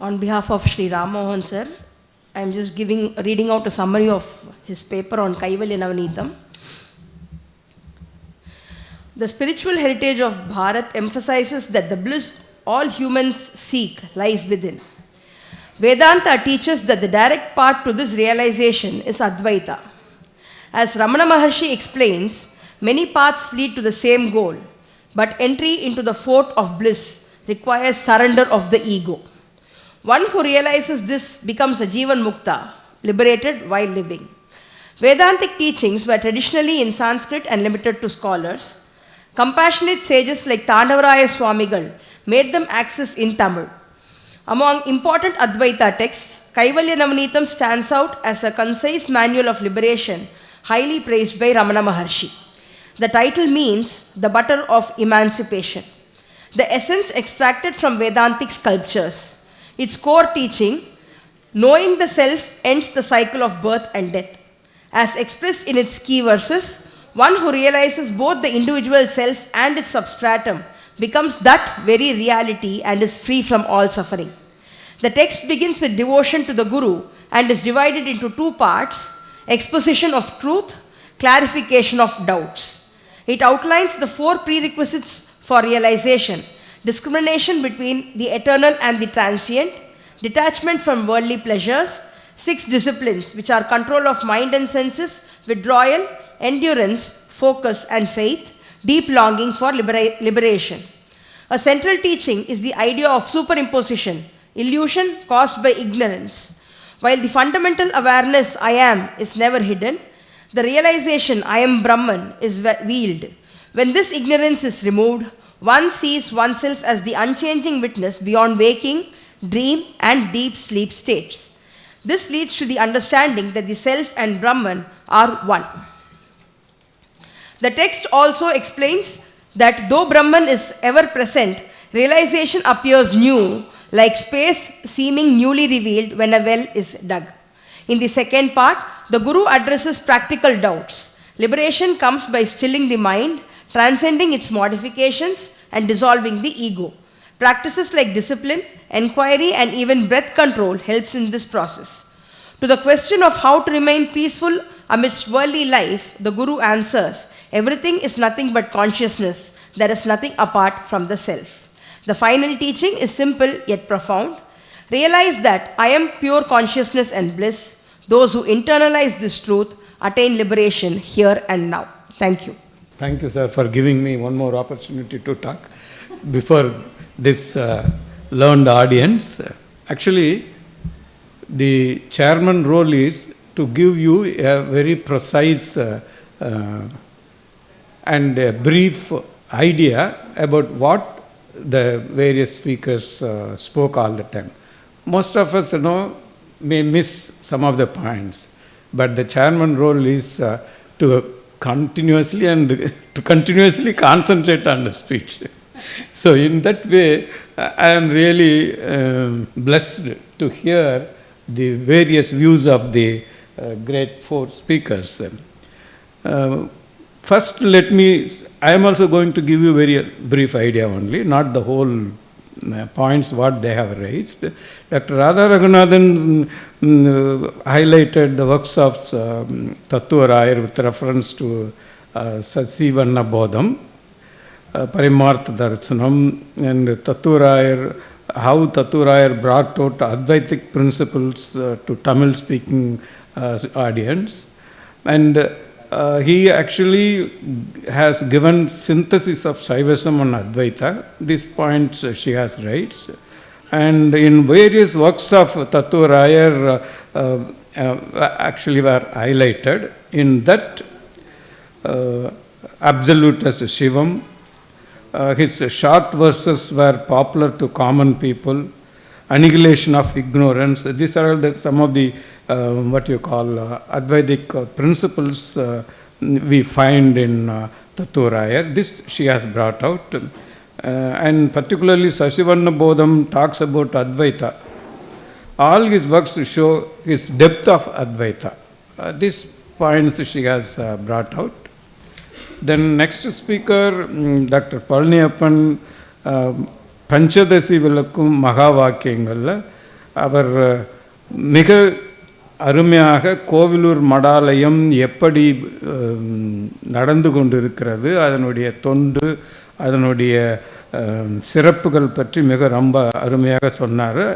On behalf of Sri Ram Mohan sir, I am just reading out a summary of his paper on Kaivalya Navanitam. The spiritual heritage of Bharat emphasizes that the bliss all humans seek lies within. Vedanta teaches that the direct path to this realization is Advaita. As Ramana Maharshi explains, many paths lead to the same goal, but entry into the fort of bliss requires surrender of the ego. One who realizes this becomes a Jivan Mukta, liberated while living. Vedantic teachings were traditionally in Sanskrit and limited to scholars. Compassionate sages like Tandavaraya Swamigal made them access in Tamil. Among important Advaita texts, Kaivalya Navanitam stands out as a concise manual of liberation, highly praised by Ramana Maharshi. The title means the butter of emancipation, the essence extracted from Vedantic sculptures. Its core teaching, knowing the self ends the cycle of birth and death. As expressed in its key verses, one who realizes both the individual self and its substratum becomes that very reality and is free from all suffering. The text begins with devotion to the Guru and is divided into two parts: exposition of truth, clarification of doubts. It outlines the four prerequisites for realization: discrimination between the eternal and the transient, detachment from worldly pleasures, 6 disciplines which are control of mind and senses, withdrawal, endurance, focus and faith, deep longing for liberation. A central teaching is the idea of superimposition, illusion caused by ignorance. While the fundamental awareness I am is never hidden, the realization I am Brahman is veiled. When this ignorance is removed, one sees oneself as the unchanging witness beyond waking, dream and deep sleep states. This leads to the understanding that the self and Brahman are one. The text also explains that though Brahman is ever present, realization appears new, like space seeming newly revealed when a well is dug. In the second part, the Guru addresses practical doubts. Liberation comes by stilling the mind, transcending its modifications and dissolving the ego. Practices like discipline, enquiry and even breath control helps in this process. To the question of how to remain peaceful amidst worldly life, the Guru answers, everything is nothing but consciousness. There is nothing apart from the self. The final teaching is simple yet profound. Realize that I am pure consciousness and bliss. Those who internalize this truth attain liberation here and now. Thank you. Thank you, sir, for giving me one more opportunity to talk before this learned audience. Actually, the chairman role is to give you a very precise and a brief idea about what the various speakers spoke all the time. Most of us, may miss some of the points, but the chairman role is to continuously concentrate on the speech. So in that way, I am really blessed to hear the various views of the great 4 speakers. First, I am also going to give you a very brief idea only, not the whole points what they have raised. Dr. Radha Raghunathan highlighted the works of Tattva Rayar with reference to Sasivanna Bodham, Parimartha Darshanam, and Tattva Rayar, how Tattva Rayar brought out Advaitic principles to Tamil-speaking audience. And he actually has given synthesis of Shaivism and Advaita. These points she has raised. And in various works of Tattva Rayar actually were highlighted. In that, Absolute as Shivam, his short verses were popular to common people, annihilation of ignorance. These are some of the Advaitic principles we find in Tattva Rayar. This she has brought out. And particularly Sasivanna Bodham talks about Advaita. All his works show his depth of Advaita. These points she has brought out. Then next speaker, Dr. Pachaiyappan, Panchadasi Vilakkum Mahavakyangalla, அவர் மிக அருமையாக கோவிலூர் மடாலயம் எப்படி நடந்து கொண்டிருக்கிறது, அதனுடைய தொண்டு, அதனுடைய சிறப்புகள் பற்றி மிக ரொம்ப அருமையாக சொன்னார்.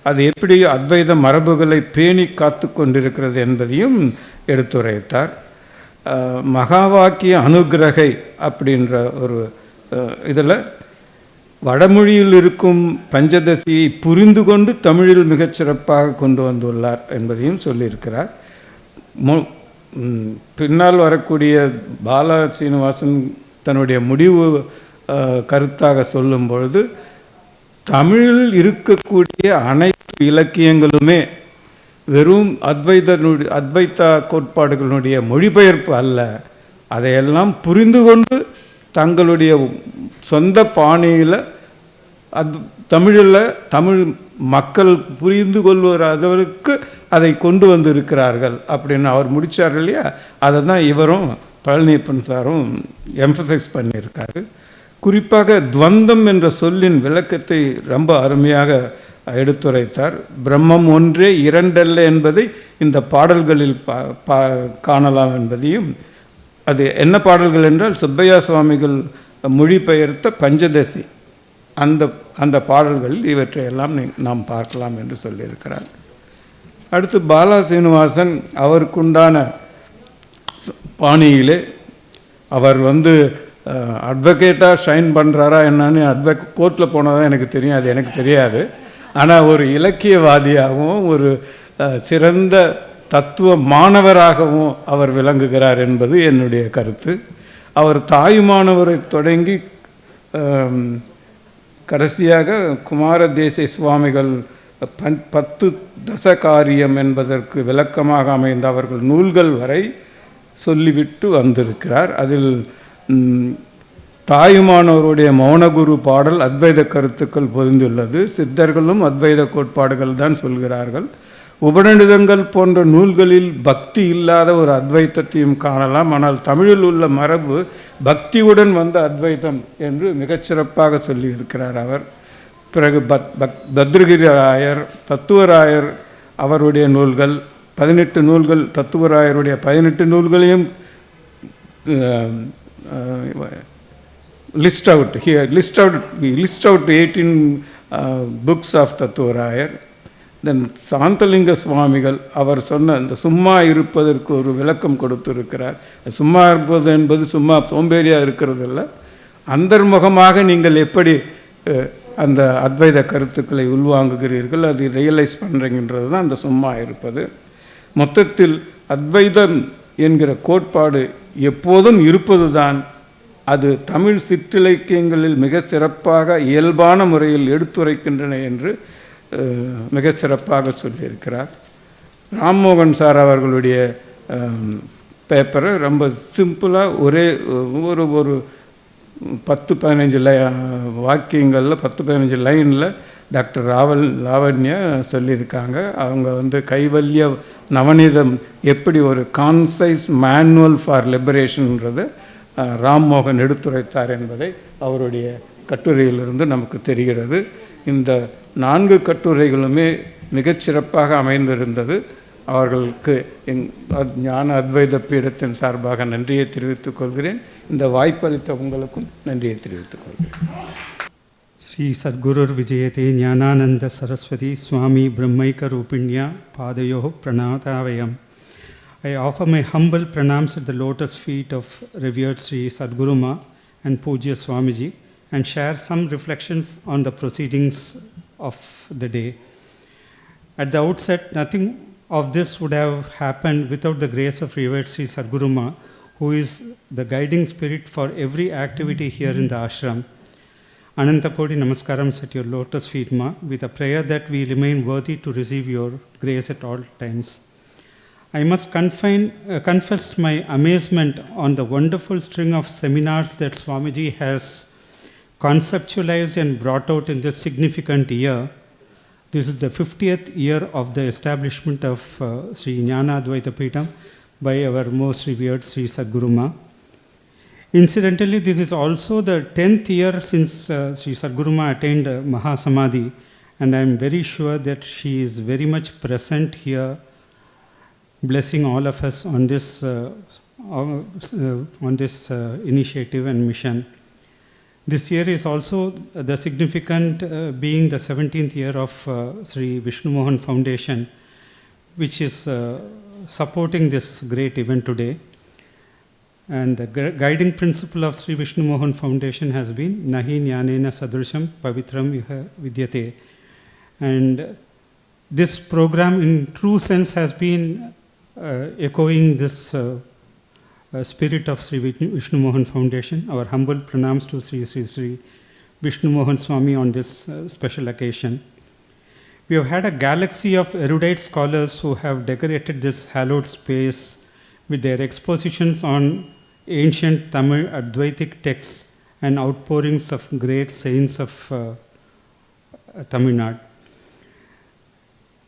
அது எப்படி அத்வைத மரபுகளை பேணி காத்து கொண்டிருக்கிறது என்பதையும் எடுத்துரைத்தார். மகாவாக்கிய அனுகிரகை அப்படின்ற ஒரு இதில் வடமொழியில் இருக்கும் பஞ்சதசியை புரிந்து கொண்டு தமிழில் மிகச்சிறப்பாக கொண்டு வந்துள்ளார் என்பதையும் சொல்லியிருக்கிறார். பின்னால் வரக்கூடிய பாலா சீனிவாசன் தன்னுடைய முடிவு கருத்தாக சொல்லும் பொழுது, தமிழில் இருக்கக்கூடிய அனைத்து இலக்கியங்களுமே வெறும் அத்வைத்தா கோட்பாடுகளுடைய மொழிபெயர்ப்பு அல்ல, அதையெல்லாம் புரிந்து கொண்டு தங்களுடைய சொந்த பாணியில் தமிழில் தமிழ் மக்கள் புரிந்து கொள்வதற்கு அதை கொண்டு வந்து இருக்கிறார்கள் அப்படின்னு அவர் முடித்தார் இல்லையா. அதை தான் இவரும் பழனியப்பன் சாரும் எம்ஃபசைஸ் பண்ணியிருக்காரு. குறிப்பாக துவந்தம் என்ற சொல்லின் விளக்கத்தை ரொம்ப அருமையாக எடுத்துரைத்தார். பிரம்மம் ஒன்றே இரண்டல்ல என்பதை இந்த பாடல்களில் காணலாம் என்பதையும், அது என்ன பாடல்கள் என்றால் சுப்பையா சுவாமிகள் மொழிபெயர்த்த பஞ்சதசி, அந்த பாடல்களில் இவற்றையெல்லாம் நாம் பார்க்கலாம் என்று சொல்லியிருக்கிறார். அடுத்து பாலா சீனிவாசன் அவருக்குண்டான பாணியிலே அவர் அட்வொகேட்டாக ஷைன் பண்ணுறாரா என்னன்னு கோர்ட்டில் போனால் தான் எனக்கு தெரியும், அது எனக்கு தெரியாது. ஆனால் ஒரு இலக்கியவாதியாகவும் ஒரு சிறந்த தத்துவ மாணவராகவும் அவர் விளங்குகிறார் என்பது என்னுடைய கருத்து. அவர் தாயுமானவரை தொடங்கி கடைசியாக குமாரதேசிய சுவாமிகள் 10 தசகாரியம் என்பதற்கு விளக்கமாக அமைந்த அவர்கள் நூல்கள் வரை சொல்லிவிட்டு வந்திருக்கிறார். அதில் தாயுமானவருடைய மௌனகுரு பாடல் அத்வைத கருத்துக்கள் பொதிந்துள்ளது. சித்தர்களும் அத்வைத கோட்பாடுகள் தான் சொல்கிறார்கள். உபநிடதங்கள் போன்ற நூல்களில் பக்தி இல்லாத ஒரு அத்வைத்தத்தையும் காணலாம். ஆனால் தமிழில் உள்ள மரபு பக்தியுடன் வந்த அத்வைத்தம் என்று மிகச்சிறப்பாக சொல்லியிருக்கிறார் அவர். பிறகு பத்ரகிரி ராயர், தத்துவராயர் அவருடைய நூல்கள் 18 நூல்கள், தத்துவராயருடைய 18 நூல்களையும் list out 18 books of Thathuvarayar. தென் சாந்தலிங்க சுவாமிகள் அவர் சொன்ன இந்த சும்மா இருப்பதற்கு ஒரு விளக்கம் கொடுத்திருக்கிறார். சும்மா இருப்பது என்பது சும்மா சோம்பேறியாக இருக்கிறதில்ல, அந்தர்முகமாக நீங்கள் எப்படி அந்த அத்வைத கருத்துக்களை உள்வாங்குகிறீர்கள், அது ரியலைஸ் பண்ணுறீங்கன்றது தான் அந்த சும்மா இருப்பது. மொத்தத்தில் அத்வைதம் என்கிற கோட்பாடு எப்போதும் இருப்பது தான். அது தமிழ் சிற்றிலக்கியங்களில் மிக சிறப்பாக இயல்பான முறையில் எடுத்துரைக்கின்றன என்று மிக சிறப்பாக சொல்லியிருக்கிறார். ராம்மோகன் சார் அவர்களுடைய பேப்பரை ரொம்ப சிம்பிளாக ஒரே ஒரு 10-15 வாக்கியங்களில் 10-15 லைனில் டாக்டர் லாவண்யா சொல்லியிருக்காங்க. அவங்க கைவல்ய நவநீதம் எப்படி ஒரு கான்சைஸ் மேனுவல் ஃபார் லிபரேஷன்ன்றதை ராம்மோகன் எடுத்துரைத்தார் என்பதை அவருடைய கட்டுரையிலிருந்து நமக்கு தெரிகிறது. இந்த 4 கட்டுரைகளுமே மிகச்சிறப்பாக அமைந்திருந்தது. அவர்களுக்கு ஞான அத்வைத பீடத்தின் சார்பாக நன்றியை தெரிவித்துக் கொள்கிறேன். இந்த வாய்ப்பளித்த உங்களுக்கும் நன்றியை தெரிவித்துக் கொள்கிறேன். ஸ்ரீ சத்குருர் விஜயதே ஞானானந்த சரஸ்வதி சுவாமி பிரம்மைக்க ரூபிண்யா பாதயோ பிரணாதாவயம். I offer my humble pranams at the lotus feet of revered Sri Sadguruma and Pujya Swamiji and share some reflections on the proceedings of the day. At the outset, nothing of this would have happened without the grace of revered Sri Sadguruma, who is the guiding spirit for every activity here in the ashram. Anantakodi Namaskarams at your lotus feet, Ma, with a prayer that we remain worthy to receive your grace at all times. I must confess my amazement on the wonderful string of seminars that Swamiji has conceptualized and brought out in this significant year. This is the 50th year of the establishment of Sri Jnana Advaita Peetham by our most revered Sri Sadguruma. Incidentally, this is also the 10th year since Sri Sadguruma attained Mahasamadhi, And I'm very sure that she is very much present here, blessing all of us on this initiative and mission. This year is also the significant being the 17th year of Sri Vishnu Mohan Foundation, which is supporting this great event today. And the guiding principle of Sri Vishnu Mohan Foundation has been Nahi Jnanena Sadrisham Pavitram Iha Vidyate. And this program in true sense has been echoing this spirit of Sri Vishnu Mohan Foundation. Our humble pranams to Sri Vishnu Mohan Swami on this special occasion. We have had a galaxy of erudite scholars who have decorated this hallowed space with their expositions on ancient Tamil Advaitic texts and outpourings of great saints of Tamil Nadu.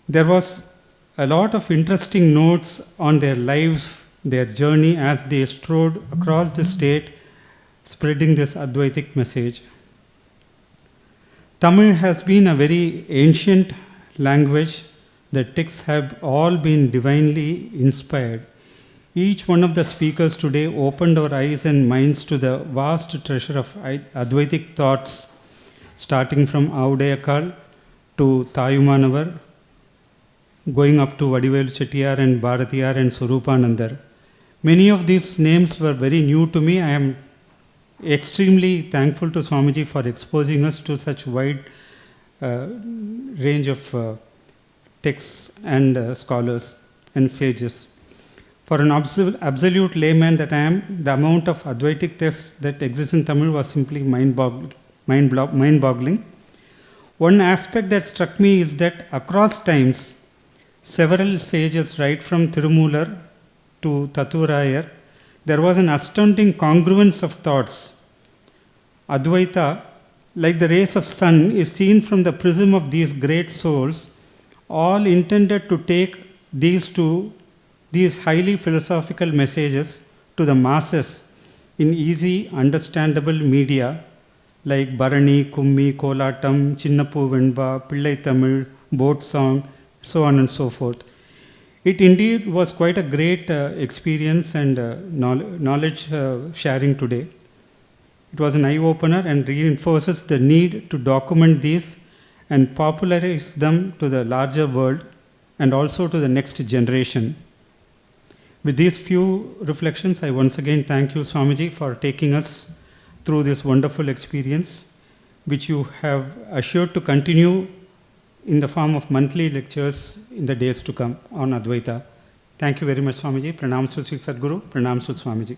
There was a lot of interesting notes on their lives, their journey as they strode across the state, spreading this Advaitic message. Tamil has been a very ancient language. The texts have all been divinely inspired. Each one of the speakers today opened our eyes and minds to the vast treasure of Advaitic thoughts, starting from Avudayakal to Thayumanavar, going up to Vadivelu Chettiar and Bharatiyar and Swarupanandar. Many of these names were very new to me. I am extremely thankful to Swamiji for exposing us to such wide range of texts and scholars and sages. For an absolute layman that I am, the amount of Advaitic texts that exist in Tamil was simply mind-boggling. One aspect that struck me is that across times, several sages, right from Tirumular to Taturayar, there was an astounding congruence of thoughts. Advaita, like the rays of sun, is seen from the prism of these great souls, all intended to take these highly philosophical messages to the masses in easy, understandable media like Bharani, Kummi, Kolatam, Chinnapu Venba, Pillai Tamil, Boat Song, so on and so forth. It indeed was quite a great experience and knowledge sharing today. It was an eye-opener and reinforces the need to document these and popularize them to the larger world and also to the next generation. With these few reflections, I once again thank you, Swamiji, for taking us through this wonderful experience, which you have assured to continue in the form of monthly lectures in the days to come on Advaita. Thank you very much, Swamiji. Pranams to Sri Sadguru. Pranams to Swamiji.